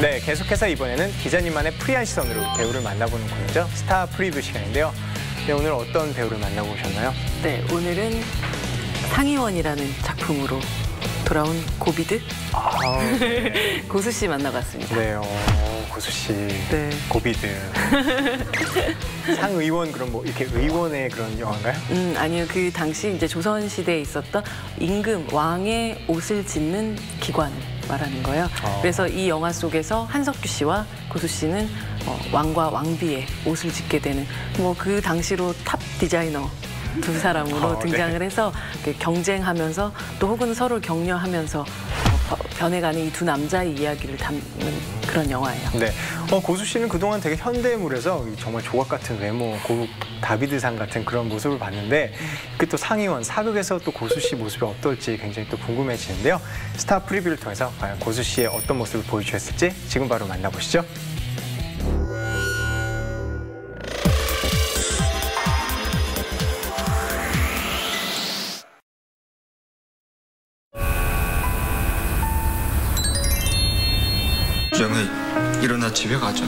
네, 계속해서 이번에는 기자님만의 프리한 시선으로 배우를 만나보는 코너죠. 스타 프리뷰 시간인데요. 네, 오늘 어떤 배우를 만나고 오셨나요? 네, 오늘은 상의원이라는 작품으로 돌아온 고비드 네. 고수 씨 만나봤습니다. 네, 고수 씨. 네. 고비드. 상의원 그런 뭐 이렇게 의원의 그런 영화인가요? 아니요. 그 당시 이제 조선 시대에 있었던 임금 왕의 옷을 짓는 기관 말하는 거예요. 그래서 이 영화 속에서 한석규 씨와 고수 씨는 왕과 왕비의 옷을 짓게 되는 뭐 그 당시로 탑 디자이너 두 사람으로 등장을 네. 해서 경쟁하면서 또 혹은 서로 격려하면서 변해가는 이 두 남자의 이야기를 담는 그런 영화예요. 네, 고수 씨는 그동안 되게 현대물에서 정말 조각 같은 외모, 고급 다비드상 같은 그런 모습을 봤는데 그 또 상의원, 사극에서 또 고수 씨 모습이 어떨지 굉장히 또 궁금해지는데요. 스타 프리뷰를 통해서 과연 고수 씨의 어떤 모습을 보여주셨을지 지금 바로 만나보시죠. 정혜, 일어나 집에 가자.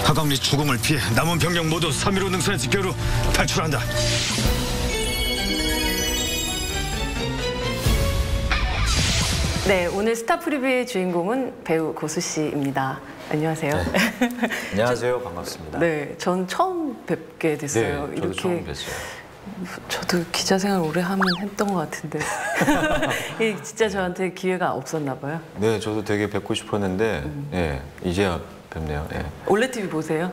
하강리 죽음을 피해 남은 병력 모두 3.15 능선의 집결로 탈출한다. 네, 오늘 스타 프리뷰의 주인공은 배우 고수 씨입니다. 안녕하세요. 네. 안녕하세요. 반갑습니다. 네, 전 처음 뵙게 됐어요. 네, 저도 처음 뵀어요. 저도 기자 생활 오래 하면 했던 것 같은데 진짜 저한테 기회가 없었나 봐요. 네, 저도 되게 뵙고 싶었는데 예, 이제야 뵙네요. 예. 올레 TV 보세요?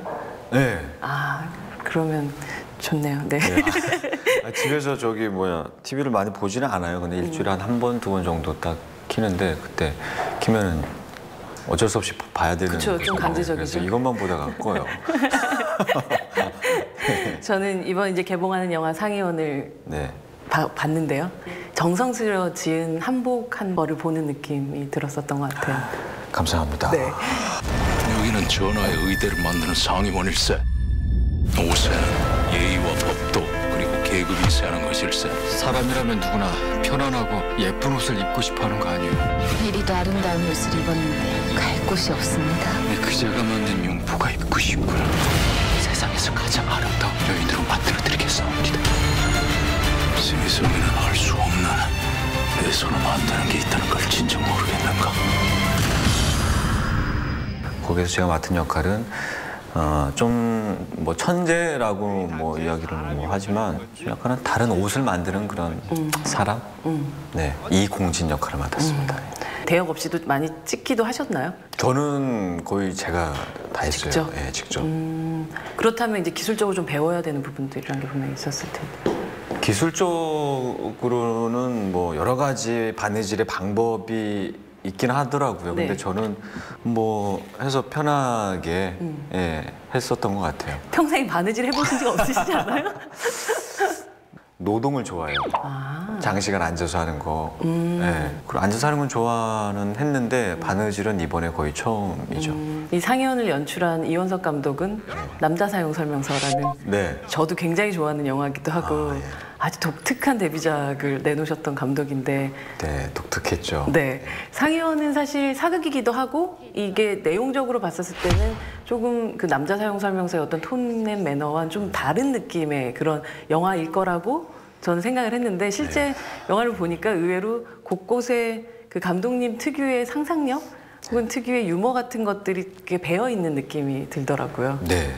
네. 아, 그러면 좋네요. 네. 네. 집에서 TV를 많이 보지는 않아요. 근데 일주일에 한 번, 두 번 정도 딱 키는데 그때 키면은 어쩔 수 없이 봐야 되는 그쵸, 좀 간지적이죠. 그래서 이것만 보다가 꺼요. 저는 이번 이제 개봉하는 영화 상의원을 네. 봤는데요. 정성스레 지은 한복 한 벌을 보는 느낌이 들었었던 것 같아요. 감사합니다. 네. 여기는 전하의 의대를 만드는 상임원일세. 옷에는 예의와 법도 그리고 계급이 세는 것일세. 사람이라면 누구나 편안하고 예쁜 옷을 입고 싶어하는 거 아니에요? 이리도 아름다운 옷을 입었는데 갈 곳이 없습니다. 그제가 만든 용포가 입고 싶구나. 세상에서 가장 아름다운 여인으로 만들어드리겠사옵니다. 세상에는 알 수 없는 내 손을 만드는 게 있다는 걸 진정 모르겠는가? 거기서 제가 맡은 역할은 좀 뭐 천재라고 뭐 이야기를 뭐 하지만 약간은 다른 옷을 만드는 그런 사람? 네, 이공진 역할을 맡았습니다. 대역 없이도 많이 찍기도 하셨나요? 저는 거의 제가 다 했어요. 직접? 네, 직접. 그렇다면 이제 기술적으로 좀 배워야 되는 부분들이란 게 분명히 있었을 텐데. 기술적으로는 뭐 여러 가지 바느질의 방법이 있긴 하더라고요. 네. 근데 저는 뭐 해서 편하게 예, 했었던 것 같아요. 평생 바느질 해보신 적 없으시지 않아요? 노동을 좋아해요. 아. 장시간 앉아서 하는 거. 예. 그리고 앉아서 하는 건 좋아는 했는데 바느질은 이번에 거의 처음이죠. 이 상의원을 연출한 이원석 감독은 남자 사용 설명서라는 네. 저도 굉장히 좋아하는 영화이기도 하고 예. 아주 독특한 데뷔작을 내놓으셨던 감독인데 네, 독특했죠. 네, 상의원은 사실 사극이기도 하고 이게 내용적으로 봤었을 때는 조금 그 남자 사용 설명서의 어떤 톤앤 매너와는 좀 다른 느낌의 그런 영화일 거라고 저는 생각을 했는데 실제 영화를 보니까 의외로 곳곳에 그 감독님 특유의 상상력 혹은 특유의 유머 같은 것들이 이렇게 배어 있는 느낌이 들더라고요. 네.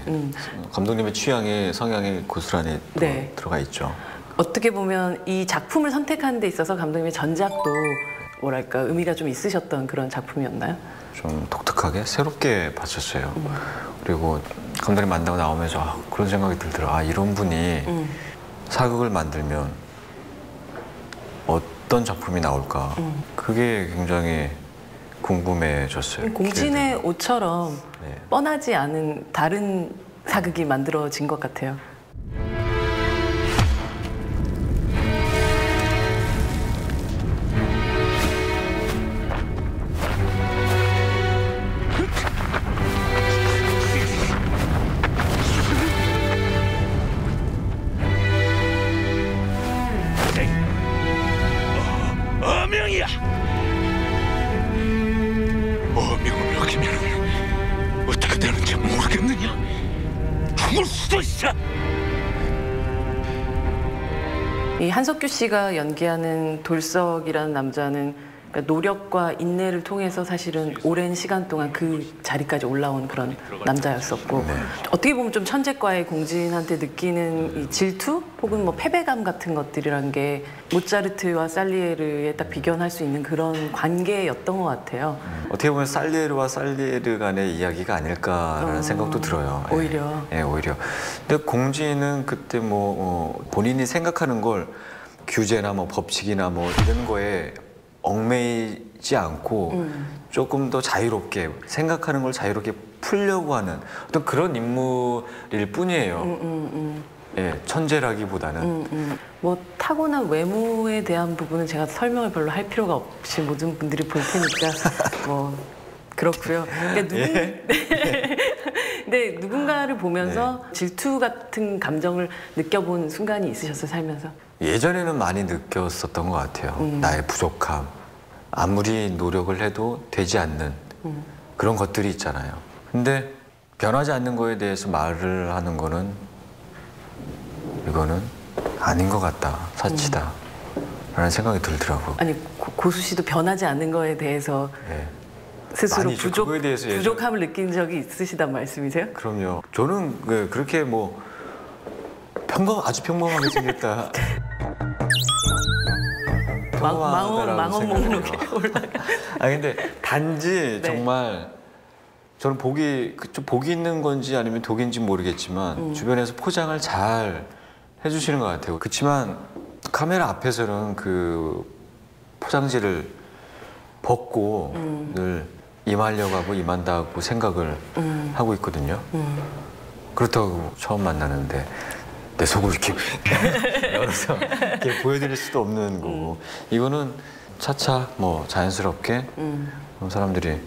감독님의 취향에 성향이 고스란히 네. 들어가 있죠. 어떻게 보면 이 작품을 선택하는 데 있어서 감독님의 전작도 뭐랄까 의미가 좀 있으셨던 그런 작품이었나요? 좀 독특하게 새롭게 봤었어요. 그리고 감독님 만나고 나오면서 그런 생각이 들더라고요. 이런 분이 사극을 만들면 어떤 작품이 나올까. 그게 굉장히 궁금해졌어요. 공진의 옷처럼 네. 뻔하지 않은 다른 사극이 만들어진 것 같아요. 멈춰! 이 한석규 씨가 연기하는 돌석이라는 남자는 그러니까 노력과 인내를 통해서 사실은 오랜 시간 동안 그 자리까지 올라온 그런 남자였었고 어떻게 보면 좀 천재과의 공진한테 느끼는 이 질투 혹은 뭐 패배감 같은 것들이란 게 모차르트와 살리에르에 딱 비견할 수 있는 그런 관계였던 것 같아요. 어떻게 보면 살리에르와 살리에르 간의 이야기가 아닐까라는 생각도 들어요. 오히려. 예, 오히려. 근데 공진은 그때 뭐 본인이 생각하는 걸 규제나 뭐 법칙이나 뭐 이런 거에 얽매이지 않고 조금 더 자유롭게 생각하는 걸 자유롭게 풀려고 하는 어떤 그런 인물일 뿐이에요. 예, 천재라기보다는. 뭐 타고난 외모에 대한 부분은 제가 설명을 별로 할 필요가 없이 모든 분들이 볼 테니까 뭐 그렇고요. 그러니까 근데 누군가를 보면서 질투 같은 감정을 느껴본 순간이 있으셨어요, 살면서? 예전에는 많이 느꼈었던 것 같아요. 나의 부족함, 아무리 노력을 해도 되지 않는 그런 것들이 있잖아요. 근데 변하지 않는 거에 대해서 말을 하는 거는 이거는 아닌 것 같다, 사치다 라는 생각이 들더라고요. 아니 고수 씨도 변하지 않는 거에 대해서 네. 스스로 아니죠. 그거에 대해서 부족함을 느낀 적이 있으시단 말씀이세요? 그럼요. 저는 그렇게 뭐 아주 평범하게 생겼다. 망원 목록에 올라가. 아 근데 단지 네. 정말 저는 좀 복이 있는 건지 아니면 독인지 모르겠지만 주변에서 포장을 잘 해주시는 것 같아요. 그렇지만 카메라 앞에서는 그 포장지를 벗고 늘 임하려고 하고 임한다고 생각을 하고 있거든요. 그렇다고 처음 만나는데 내 속을 이렇게 열어서 이렇게 보여드릴 수도 없는 거고 이거는 차차 뭐 자연스럽게 사람들이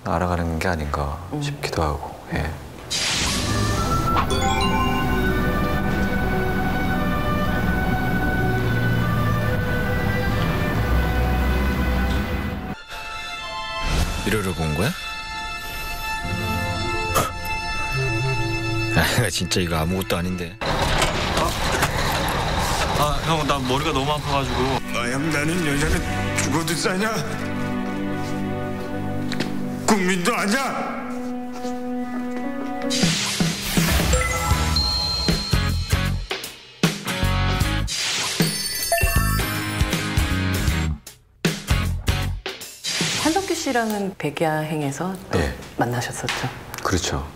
알아가는 게 아닌가 싶기도 하고. 예. 이러려고 온 거야? 아, 진짜 이거 아무것도 아닌데. 형, 나 머리가 너무 아파가지고. 나는 여자는 죽어도 싸냐? 국민도 아냐? 한석규 씨랑은 백야행에서 또 네. 만나셨었죠? 그렇죠.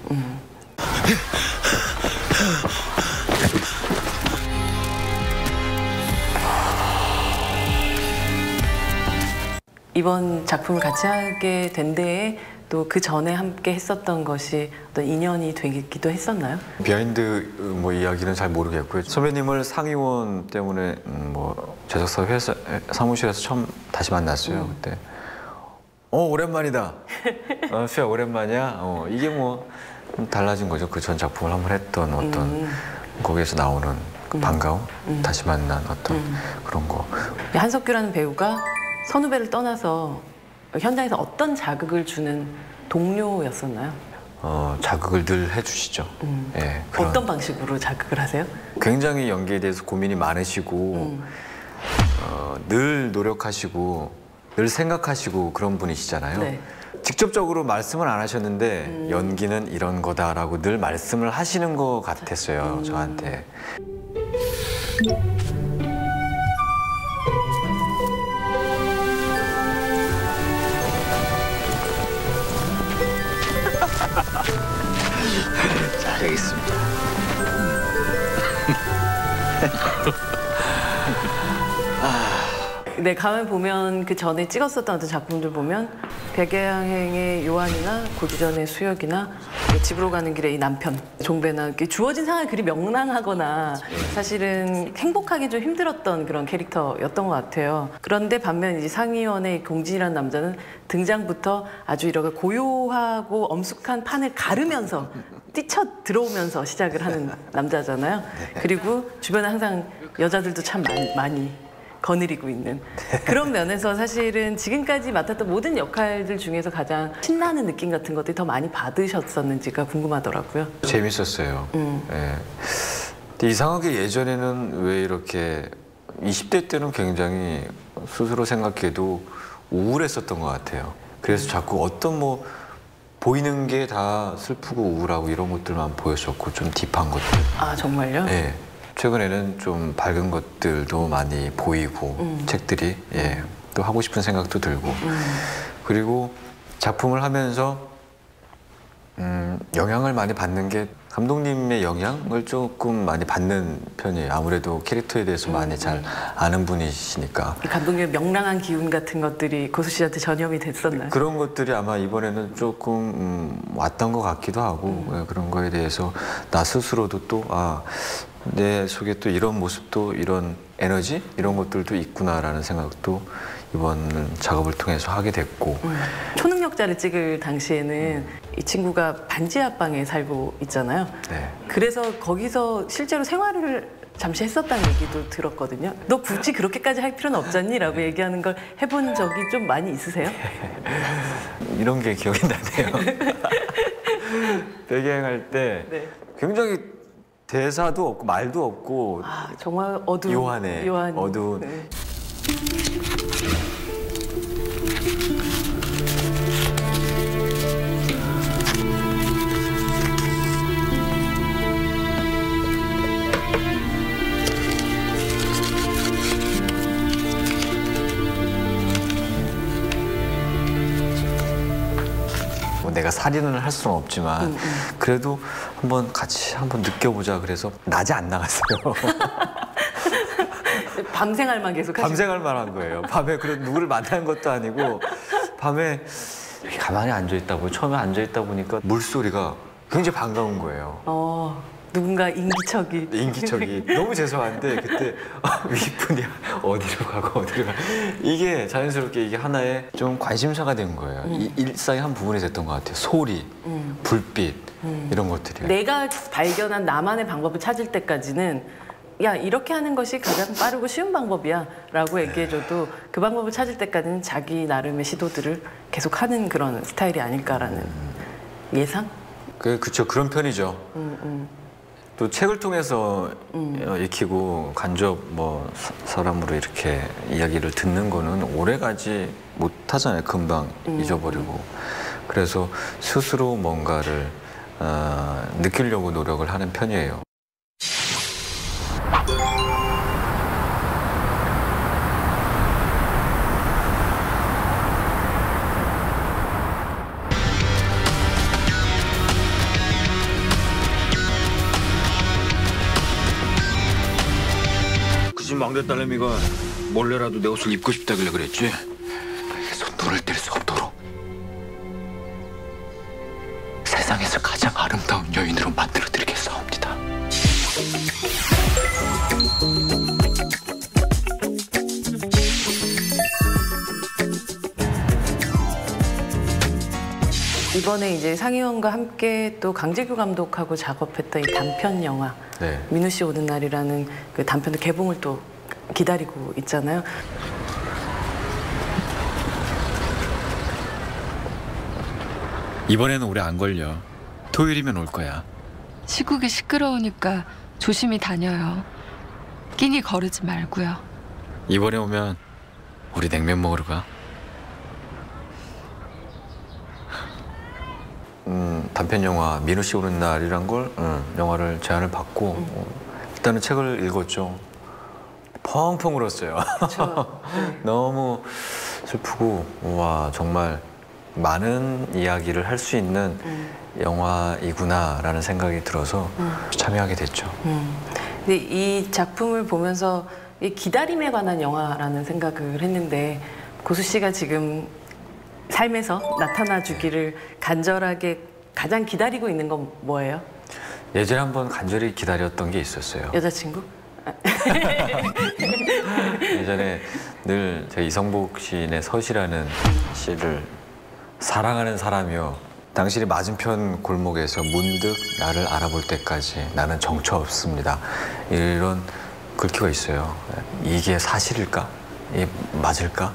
이번 작품을 같이 하게 된 데에 또 그 전에 함께 했었던 것이 어떤 인연이 되기도 했었나요? 비하인드 뭐 이야기는 잘 모르겠고요. 선배님을 상의원 때문에 뭐 제작사 회사 사무실에서 처음 다시 만났어요. 그때 오랜만이다. 수야 오랜만이야. 이게 뭐 달라진 거죠. 그 전 작품을 한번 했던 어떤 거기에서 나오는 그 반가움, 다시 만난 어떤 그런 거. 한석규라는 배우가 선후배를 떠나서 현장에서 어떤 자극을 주는 동료였었나요? 자극을 늘 해주시죠. 예, 그런 어떤 방식으로 자극을 하세요? 굉장히 연기에 대해서 고민이 많으시고 늘 노력하시고 늘 생각하시고 그런 분이시잖아요. 네. 직접적으로 말씀은 안 하셨는데 연기는 이런 거다라고 늘 말씀을 하시는 것 같았어요. 저한테. 자, 여기 있습니다. 네, 가만 보면 그 전에 찍었었던 어떤 작품들 보면 백야행의 요한이나 고주전의 수혁이나 집으로 가는 길에 이 남편 종배나 주어진 상황이 그리 명랑하거나 사실은 행복하기 좀 힘들었던 그런 캐릭터였던 것 같아요. 그런데 반면 이제 상의원의 공진이라는 남자는 등장부터 아주 이렇게 고요하고 엄숙한 판을 가르면서 뛰쳐 들어오면서 시작을 하는 남자잖아요. 그리고 주변에 항상 여자들도 참 많이 거느리고 있는 그런 면에서 사실은 지금까지 맡았던 모든 역할들 중에서 가장 신나는 느낌 같은 것들이 더 많이 받으셨었는지가 궁금하더라고요. 재밌었어요. 예. 근데 이상하게 예전에는 왜 이렇게 20대 때는 굉장히 스스로 생각해도 우울했었던 것 같아요. 그래서 자꾸 어떤 뭐 보이는 게 다 슬프고 우울하고 이런 것들만 보였었고 좀 딥한 것들. 아 정말요? 예. 최근에는 좀 밝은 것들도 많이 보이고 책들이 예. 또 하고 싶은 생각도 들고 그리고 작품을 하면서 영향을 많이 받는 게 감독님의 영향을 조금 많이 받는 편이에요. 아무래도 캐릭터에 대해서 많이 잘 아는 분이시니까. 이 감독님의 명랑한 기운 같은 것들이 고수 씨한테 전염이 됐었나요? 그런 것들이 아마 이번에는 조금 왔던 것 같기도 하고 예, 그런 거에 대해서 나 스스로도 또 내 속에 또 이런 모습도 이런 에너지 이런 것들도 있구나라는 생각도 이번 작업을 통해서 하게 됐고 초능력자를 찍을 당시에는 이 친구가 반지 하방에 살고 있잖아요. 네. 그래서 거기서 실제로 생활을 잠시 했었다는 얘기도 들었거든요. 너 굳이 그렇게까지 할 필요는 없잖니? 라고 얘기하는 걸 해본 적이 좀 많이 있으세요? 이런 게 기억이 나네요. 배경할 때 네. 굉장히 대사도 없고 말도 없고 아 정말 어두운 요한해. 어두운. 네. 내가 살인을 할 수는 없지만 그래도 한번 같이 한번 느껴보자 그래서 낮에 안 나갔어요. 밤생활만 계속 하시고 밤생활만 한 거예요. 밤에 그런 누구를 만나는 것도 아니고 밤에 가만히 앉아있다 보니 처음에 앉아있다 보니까 물소리가 굉장히 반가운 거예요. 누군가 인기척이 인기척이 너무 죄송한데 그때 윗분이 어디로 가고 어디로 가 이게 자연스럽게 이게 하나의 좀 관심사가 된 거예요. 이 일상의 한 부분이 됐던 것 같아요. 소리, 불빛 이런 것들이. 내가 발견한 나만의 방법을 찾을 때까지는 야 이렇게 하는 것이 가장 빠르고 쉬운 방법이야 라고 얘기해줘도 그 방법을 찾을 때까지는 자기 나름의 시도들을 계속하는 그런 스타일이 아닐까라는 예상? 그쵸 그런 편이죠. 또 책을 통해서 익히고 간접 뭐 사람으로 이렇게 이야기를 듣는 거는 오래가지 못하잖아요. 금방 잊어버리고. 그래서 스스로 뭔가를 느끼려고 노력을 하는 편이에요. 막내 딸내미가 몰래라도 내 옷을 입고 싶다길래 그랬지. 그래서 눈을 뗄 수 없도록 세상에서 가장 아름다운 여인으로 만들어드리겠사옵니다. 이번에 이제 상희원과 함께 또 강재규 감독하고 작업했던 이 단편 영화 네. 민우 씨 오는 날이라는 그 단편도 개봉을 또 기다리고 있잖아요. 이번에는 오래 안 걸려. 토요일이면 올 거야. 시국이 시끄러우니까 조심히 다녀요. 끼니 거르지 말고요. 이번에 오면 우리 냉면 먹으러 가. 단편 영화 민우 씨 오는 날이란 걸 영화를 제안을 받고 일단은 책을 읽었죠. 펑펑 울었어요. 그렇죠. 네. 너무 슬프고 와 정말 많은 이야기를 할 수 있는 영화이구나라는 생각이 들어서 참여하게 됐죠. 근데 이 작품을 보면서 이 기다림에 관한 영화라는 생각을 했는데 고수 씨가 지금 삶에서 나타나 주기를 간절하게 가장 기다리고 있는 건 뭐예요? 예전에 한번 간절히 기다렸던 게 있었어요. 여자친구? 예전에 늘 제가 이성복 시인의 서시라는 시를 사랑하는 사람이여 당신이 맞은편 골목에서 문득 나를 알아볼 때까지 나는 정처 없습니다. 이런 글귀가 있어요. 이게 사실일까? 이게 맞을까?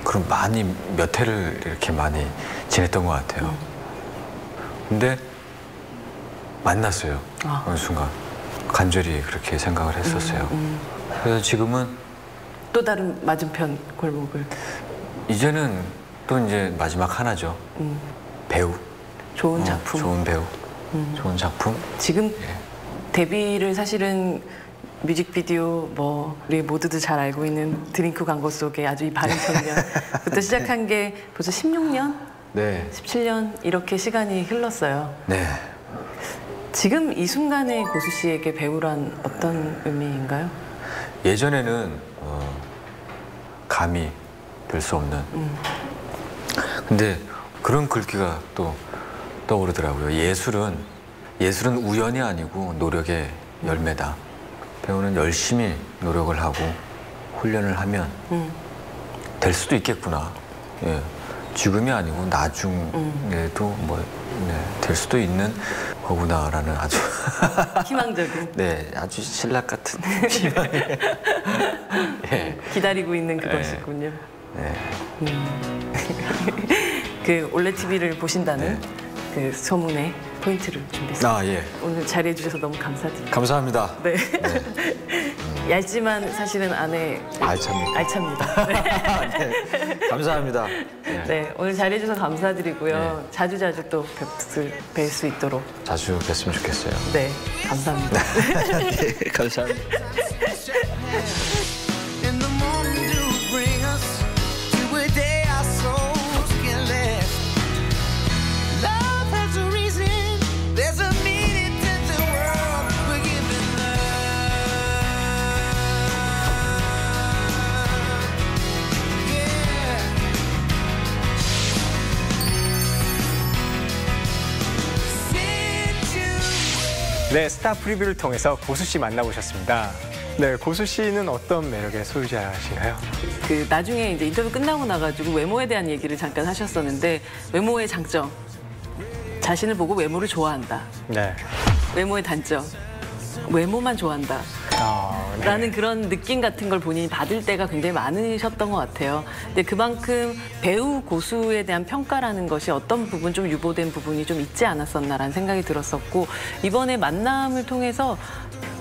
그럼 많이 몇 회를 이렇게 많이 지냈던 것 같아요. 근데 만났어요. 어느 순간 간절히 그렇게 생각을 했었어요. 그래서 지금은 또 다른 맞은편 골목을. 이제는 또 이제 마지막 하나죠. 배우. 좋은 작품. 좋은 배우. 좋은 작품. 지금 데뷔를 사실은 뮤직비디오 뭐 우리 모두들 잘 알고 있는 드링크 광고 속에 아주 이 바른 청년부터 시작한 게 벌써 16년? 네. 17년 이렇게 시간이 흘렀어요. 네. 지금 이 순간에 고수 씨에게 배우란 어떤 의미인가요? 예전에는 감히 될 수 없는. 근데 그런 글귀가 또 떠오르더라고요. 예술은 우연이 아니고 노력의 열매다. 배우는 열심히 노력을 하고 훈련을 하면 될 수도 있겠구나. 예. 지금이 아니고 나중에도 뭐 될 수도 있는 거구나라는 아주 희망적인. 네, 아주 신락 같은 희망. 예. 기다리고 있는 그것이군요. 네. 그 올레 TV를 보신다는 네. 그 소문의 포인트를 준비했습니다. 아, 예. 오늘 자리해 주셔서 너무 감사드립니다. 감사합니다. 네. 얇지만 사실은 안에 알찹니다. 알찹니다. 네. 네. 감사합니다. 네. 네, 오늘 자리해 주셔서 감사드리고요. 네. 자주자주 또 뵐 수 있도록. 자주 뵀으면 좋겠어요. 네, 감사합니다. 네, 감사합니다. In the morning to bring us to a day our souls can last. Love has a reason, there's a meaning to the world. We're giving love. Yeah. 네, 스타 프리뷰를 통해서 고수 씨 만나보셨습니다. 네, 고수 씨는 어떤 매력의 소유자신가요? 그 나중에 이제 인터뷰 끝나고 나가지고 외모에 대한 얘기를 잠깐 하셨었는데 외모의 장점, 자신을 보고 외모를 좋아한다. 네. 외모의 단점, 외모만 좋아한다. 네. 라는 그런 느낌 같은 걸 본인이 받을 때가 굉장히 많으셨던 것 같아요. 근데 그만큼 배우 고수에 대한 평가라는 것이 어떤 부분 좀 유보된 부분이 좀 있지 않았었나라는 생각이 들었었고 이번에 만남을 통해서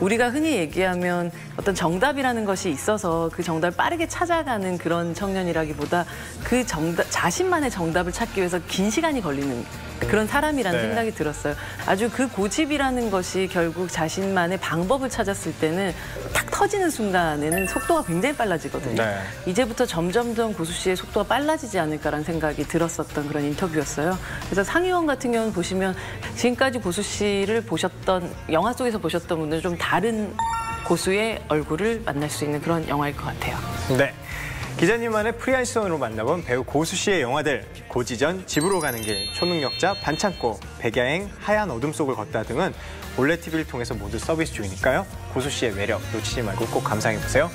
우리가 흔히 얘기하면 어떤 정답이라는 것이 있어서 그 정답을 빠르게 찾아가는 그런 청년이라기보다 그 정답, 자신만의 정답을 찾기 위해서 긴 시간이 걸리는 그런 사람이라는 네. 생각이 들었어요. 아주 그 고집이라는 것이 결국 자신만의 방법을 찾았을 때는 탁 터지는 순간에는 속도가 굉장히 빨라지거든요. 네. 이제부터 점점점 고수 씨의 속도가 빨라지지 않을까라는 생각이 들었었던 그런 인터뷰였어요. 그래서 상의원 같은 경우는 보시면 지금까지 고수 씨를 보셨던 영화 속에서 보셨던 분들은 좀 다른 고수의 얼굴을 만날 수 있는 그런 영화일 것 같아요. 네. 기자님만의 프리한 시선으로 만나본 배우 고수 씨의 영화들 고지전, 집으로 가는 길, 초능력자, 반창고, 백야행, 하얀 어둠 속을 걷다 등은 올레 TV를 통해서 모두 서비스 중이니까요. 고수 씨의 매력 놓치지 말고 꼭 감상해보세요.